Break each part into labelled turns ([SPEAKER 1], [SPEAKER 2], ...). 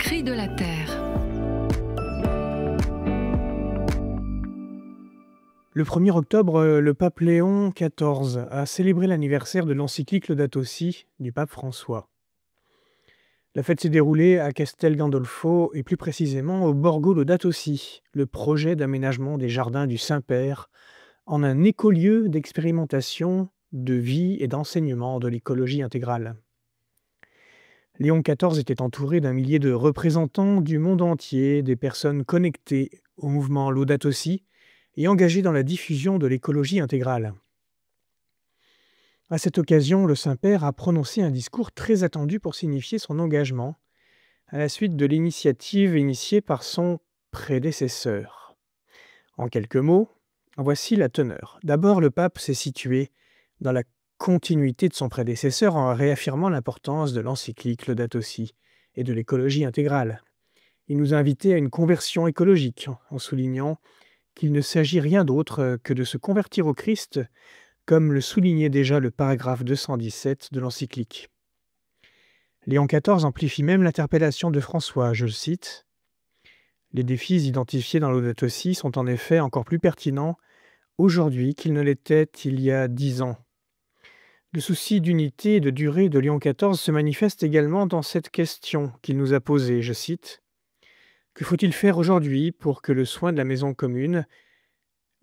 [SPEAKER 1] Cris de la terre.
[SPEAKER 2] Le 1er octobre, le pape Léon XIV a célébré l'anniversaire de l'encyclique Laudato Si du pape François. La fête s'est déroulée à Castel Gandolfo et plus précisément au Borgo Laudato Si, le projet d'aménagement des jardins du Saint-Père en un écolieu d'expérimentation, de vie et d'enseignement de l'écologie intégrale. Léon XIV était entouré d'un millier de représentants du monde entier, des personnes connectées au mouvement Laudato Si et engagées dans la diffusion de l'écologie intégrale. À cette occasion, le Saint-Père a prononcé un discours très attendu pour signifier son engagement, à la suite de l'initiative initiée par son prédécesseur. En quelques mots, voici la teneur. D'abord, le pape s'est situé dans la continuité de son prédécesseur en réaffirmant l'importance de l'encyclique Laudato Si et de l'écologie intégrale. Il nous a invités à une conversion écologique, en soulignant qu'il ne s'agit rien d'autre que de se convertir au Christ, comme le soulignait déjà le paragraphe 217 de l'encyclique. Léon XIV amplifie même l'interpellation de François, je le cite. « Les défis identifiés dans Laudato Si sont en effet encore plus pertinents aujourd'hui qu'ils ne l'étaient il y a 10 ans. Le souci d'unité et de durée de Léon XIV se manifeste également dans cette question qu'il nous a posée, je cite. « Que faut-il faire aujourd'hui pour que le soin de la maison commune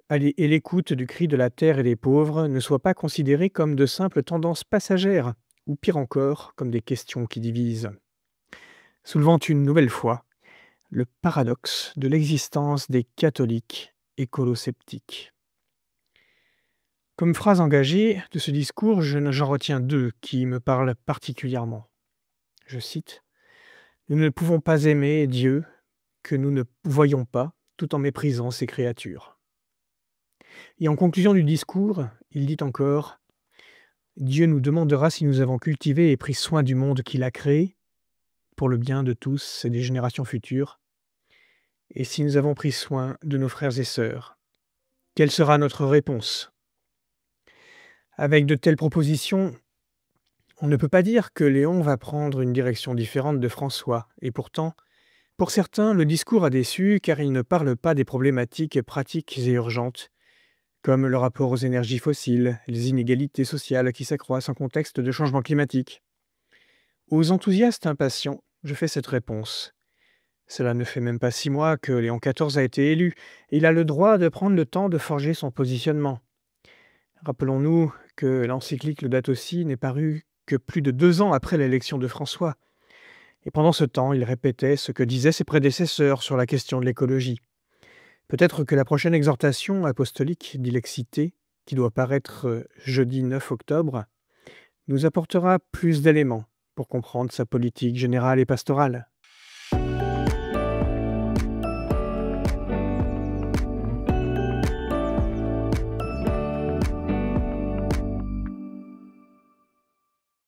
[SPEAKER 2] et l'écoute du cri de la terre et des pauvres ne soient pas considérés comme de simples tendances passagères, ou pire encore, comme des questions qui divisent ?» Soulevant une nouvelle fois le paradoxe de l'existence des catholiques écolo-sceptiques. Comme phrase engagée de ce discours, j'en retiens 2 qui me parlent particulièrement. Je cite « Nous ne pouvons pas aimer Dieu que nous ne voyons pas, tout en méprisant ses créatures. » Et en conclusion du discours, il dit encore « Dieu nous demandera si nous avons cultivé et pris soin du monde qu'il a créé, pour le bien de tous et des générations futures, et si nous avons pris soin de nos frères et sœurs. Quelle sera notre réponse ?» Avec de telles propositions, on ne peut pas dire que Léon va prendre une direction différente de François, et pourtant, pour certains, le discours a déçu car il ne parle pas des problématiques pratiques et urgentes, comme le rapport aux énergies fossiles, les inégalités sociales qui s'accroissent en contexte de changement climatique. Aux enthousiastes impatients, je fais cette réponse. Cela ne fait même pas 6 mois que Léon XIV a été élu, et il a le droit de prendre le temps de forger son positionnement. Rappelons-nous que l'encyclique Laudato Si n'est parue que plus de 2 ans après l'élection de François. Et pendant ce temps, il répétait ce que disaient ses prédécesseurs sur la question de l'écologie. Peut-être que la prochaine exhortation apostolique d'Ilexité, qui doit paraître jeudi 9 octobre, nous apportera plus d'éléments pour comprendre sa politique générale et pastorale.